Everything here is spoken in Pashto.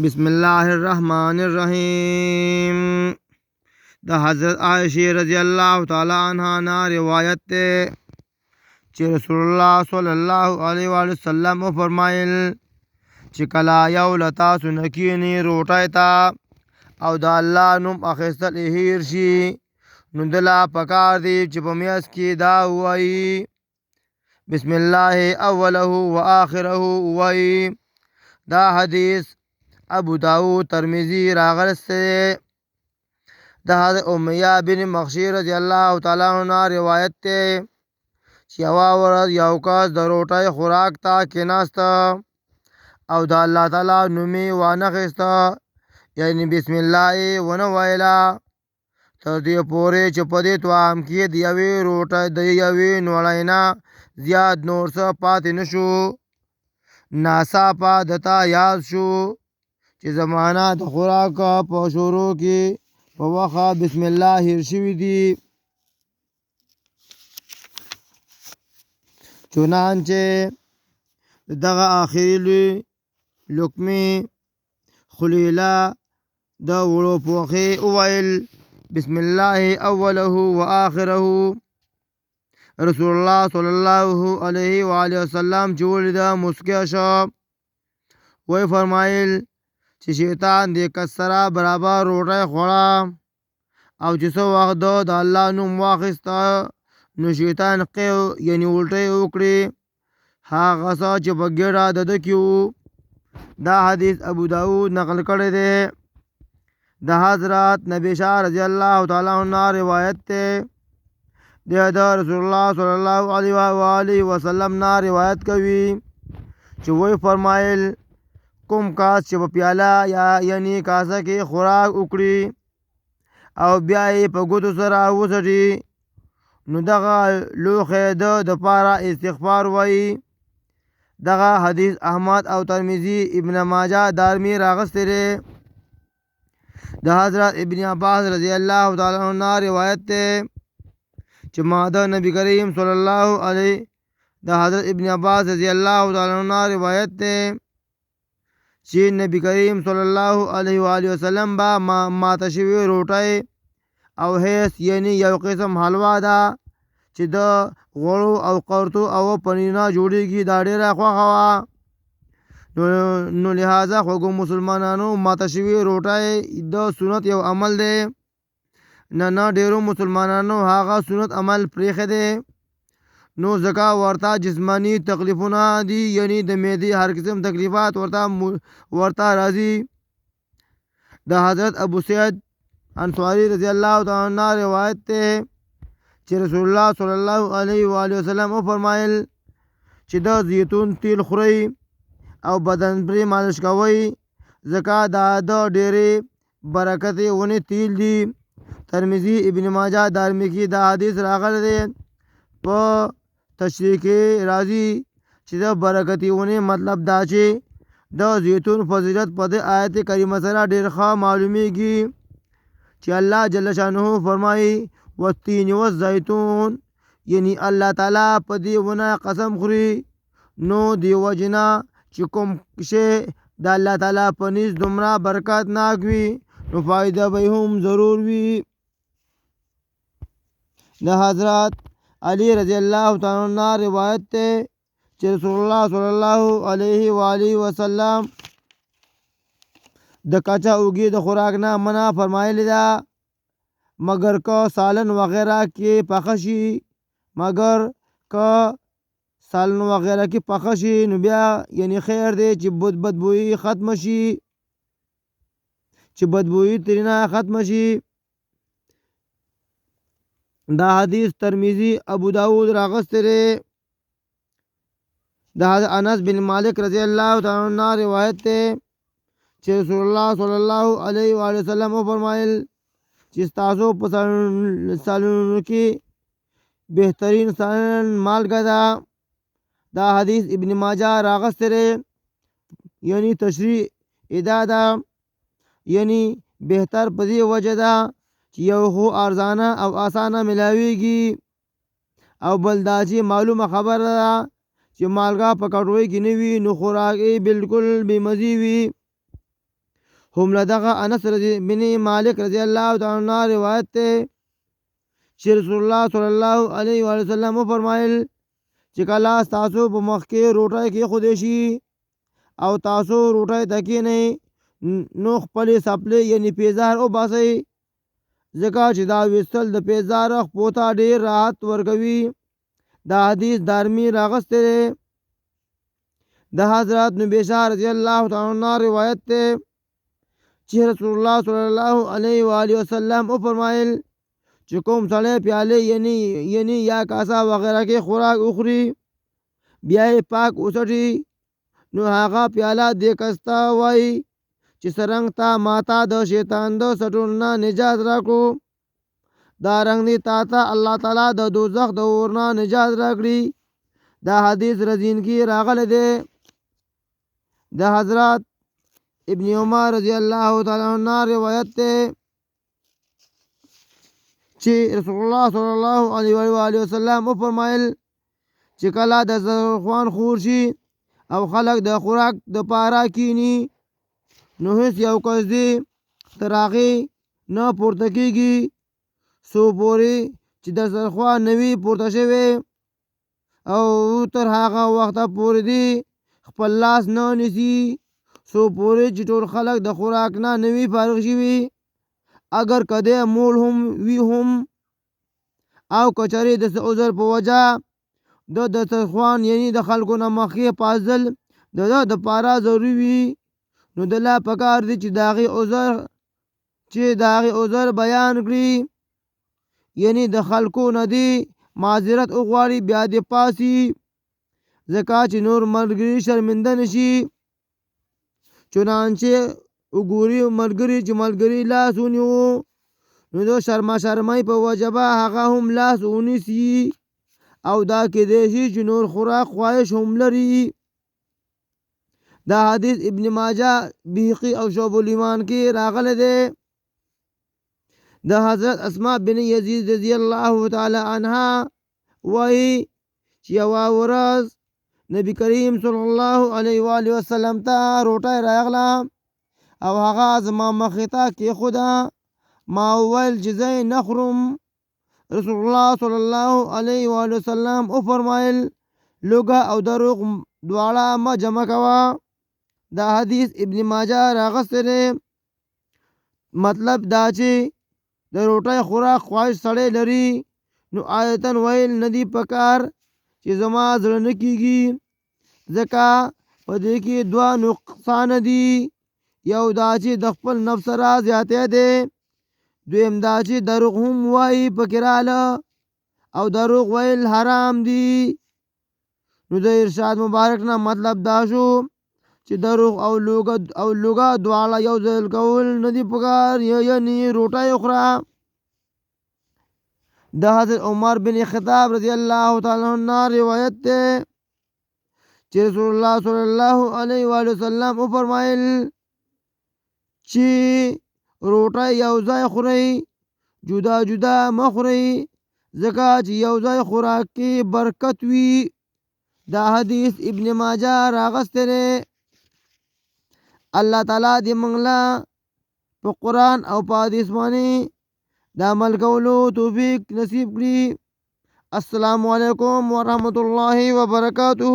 बिस्मिल्लाहिर्रहमानिर्रहीम। द हज़रत आयशा रज़ी अल्लाह ताला अन्हा ना रिवायत ते कि रसूलुल्लाह सल्लल्लाहु अलैहि वसल्लम फरमाइल چې کله یو له تاسو نه کښېني روټۍ ته او د الله نوم اخیستل یې هېر شي نو دله پکار دی چې په میاشت کې دا ووایي بسم الله اوله و آخره ووایي. دا حدیث ابو داود ترمذی راغلسته د حضرت امیہ بن مخشی رضی الله تعالی عنہ روایت ته چې یوه ورځ یو کس د روټۍ خوراک ته کېناسته او د الله تعالی نوم یې وانخیسته، یعنی بسم الله یې ونه ویله تر دې پورې چې په دې توام کې د یوې نوړۍ نه زیات نور څه پاتې نه شو. ناڅاپه دته یاد شو چې زمانه د خوراک په شروع کې په وخت بسم الله هېر شوي دي. چنانچه دغه آخري لقمې خلیله د وړو پوښې وویل بسم الله اوله و آخره. رسول الله صلی الله علیه و آله وسلم چې ولیده مسکی شو، وی فرمایل چې شیطان دې کس سره برابر روټۍ خوړه او چې څه وخت د الله نوم واخیسته نو شیطان یعنی الټۍ وکړي هغه څه چې په ګېډه د ده کې وو. دا حدیث ابو داود نقل کړی دی. د حضرت نبی شاه رضی الله تعالی عنہ روایت ته د رسول الله صلی الله علیه و آله وسلم نه روایت کوي چې وی فرمایل کوم کاس چې په پیاله یعنی کاسه کې خوراک وکړي او بیا یې په ګوتو سره وڅټي نو دغه لوښی د پاره استغفار وایي. دغه حدیث احمد او ترمذی ابن ماجه دارمی راغستی دی. د حضرت ابن عباس رضی الله تعالی عنہ روایت ته چې ما د نبی کریم صلی الله علیه د حضرت ابن عباس رضی الله تعالی عنہ روایت ته چې نبی کریم صلی الله علیه و آله وسلم با ماته شوی روټۍ او هیڅ یعنی یو قسم حلوا ده چې د غوړو او قورتو او پنیر نه جوړیږي دا ډیره خوښه وه. نو لہذا خوږو مسلمانانو ماته شوي روټۍ د سنت یو عمل دی. نه ډیرو مسلمانانو هغه سنت عمل پریښی دی نو ځکه ورته جسمانی تکلیفونه دي، یعنی د معدې هر قسم تکلیفات ورته راځي. د حضرت ابو سعید انصاری رضی الله تعالی عنہ روایت ته چې رسول الله صلی الله علیه و آله وسلم فرمایل چې د زیتون تیل خورئ او بدن پرې مالش کوئ ځکه دا د ډېرې برکت ونې تیل دي. ترمذی ابن ماجه دارمی کې دا حدیث راغلی دی. په تشریح کې راځي چې د برکتي ونې مطلب دا چې د زیتون فضیلت په دې آیت کریمه سره ډېر ښه معلومیږي چې الله جل شانه فرمایي والتین والزیتون، یعنی الله تعالی په دې ونه قسم خوري نو دی وجنا چې کوم شی د الله تعالی په نزد دومره برکت ناک وي نو فایده به هم ضرور وي. د حضرت علی رضی الله تعالی عنہ روایت ته چې رسول الله صلی الله علیه و آله وسلم د کچا اوږې د خوراک نه منع فرمایلی ده مگر که سالن وغیرہ کې پخه شي نو بیا یعنی خیر دی چې بدبویي ختم شي چې بدبویي ترینه ختم شي. دا حدیث ترمذی ابو داود راغستی دی. د حضرت انس بن مالک رضی الله تعالی عنہ روایت ته چې رسول الله صلی الله علیه و آله وسلم فرمایل چې ستاسو په سالونو کې بهترین سالن مالګه ده. دا حدیث ابن ماجه راغستی دی، یعنی تشریح ادا ده، یعنی بهتر په دې وجه ده چې یو خو ارزانه او اسانه ملاویږي او بل دا چې معلومه خبره ده چې مالګه په کټوۍ کې نه وي نو خوراک یې بالکل بې مزې وي. هم له دغه انس بن مالک رضی الله تعالی عنہ روایت ته چې رسول الله صلی الله علیه و وسلم فرمایل چې کله تاسو په مخ کې روټۍ کې خودي شي او تاسو روټۍ تکې نه نو خپل سپلې یعنی پیزار او باسي ځکه چې دا وستل د پیزار خپوتا ډیر راحت ورکوي. دا حدیث دارمی راغسته د حضرت نبی رضی الله تعالی عنہ روایت ته چې رسول الله صلی الله علیه و آله وسلم او فرمایل چې کوم سړی پیاله یعنی یا کاسا وغیرہ کې خوراک اخري بیا یې پاک اوسټي نو هغه پیاله دې کستا وای چې سرنګ تا ماتا د شیطان د سټون نه نجات راکړو دا رنګ دی تا ته الله تعالی د دوزخ د اور نه نجات راکړي. دا حدیث رزین کی راغله دی د حضرت ابن عمر رضی الله تعالی عنہ روایت ته چې رسول الله صلی الله علیه و آله وسلم فرمایل چې کله د دسترخوان خور شي او خلک د خوراک د پاره کینی نو هیڅ یو کس دی تر هغې نه پورته کېږي څو پورې چې دسترخوان نه وي پورته شوی او تر هغه وخته پورې دی خپل لاس نه نیسي څو پورې چې ټول خلک د خوراک نه وي فارغ شوي اگر کده مول هم وی هم او کچری د عذر په وجه د دسترخوان یعنی د خلکو نه مخې پازل د پاره ضروري وي نو د لا پکار دي چې داغي عذر بیان کړي یعنی د خلکو نه دی معذرت وغواړي بیا د پاسي ځکه چې نور ملګری شرمنده نشي. چنانچه وګوري ملګری چې ملګری لاس ونیو نو د شرمای په وجبه هغه هم لاس ونیسي او دا کېدای شي چې نور خوراک خواهش هم لري. دا حدیث ابن ماجه بیهقی او شعب الایمان کې راغله دی د حضرت اسماء بن یزید رضی الله تعالی عنها وایي چې یوه ورځ نبی کریم صلی الله علیه و آله وسلم ته روټۍ راغله او هغه زما مخې ته کېښوده ما وویل چې زه یې نه خورم. رسول الله صلی الله علیه و آله وسلم وفرمایل لوږه او دروغ دواړه مه جمع کوه. دا حدیث ابن ماجه راغستی دی. مطلب دا چې د روټۍ خوراک خواهش سړی لري نو آیتن ویل ندی پکار چې زما زړه نه کیږي ځکه په دې کې دوه نقصان دي یو دا چې د خپل نفس را زیاتی دی دویم دا چې دروغ هم وایي پکې راله او دروغ ویل حرام دي. نو د ارشاد مبارک نه مطلب دا شو چې دروغ او لوګه دواړه یو ځل کول ندی پکار یعنی روټۍ وخوره. د حضرت عمر بن خطاب رضی الله تعالی عنہ روایت ته چې رسول الله صلی الله علیه و وسلم فرمایل چې روټۍ یو ځای خورئ جدا جدا مه خورئ ځکه چې یو ځای خوراک کې برکت وي. دا حدیث ابن ماجه راغستی دی. الله تعالی دې موږ له په قرآن او په حدیث باندې د عمل کولو توفیق نصیب کړي. السلام علیکم ورحمت الله وبرکاته.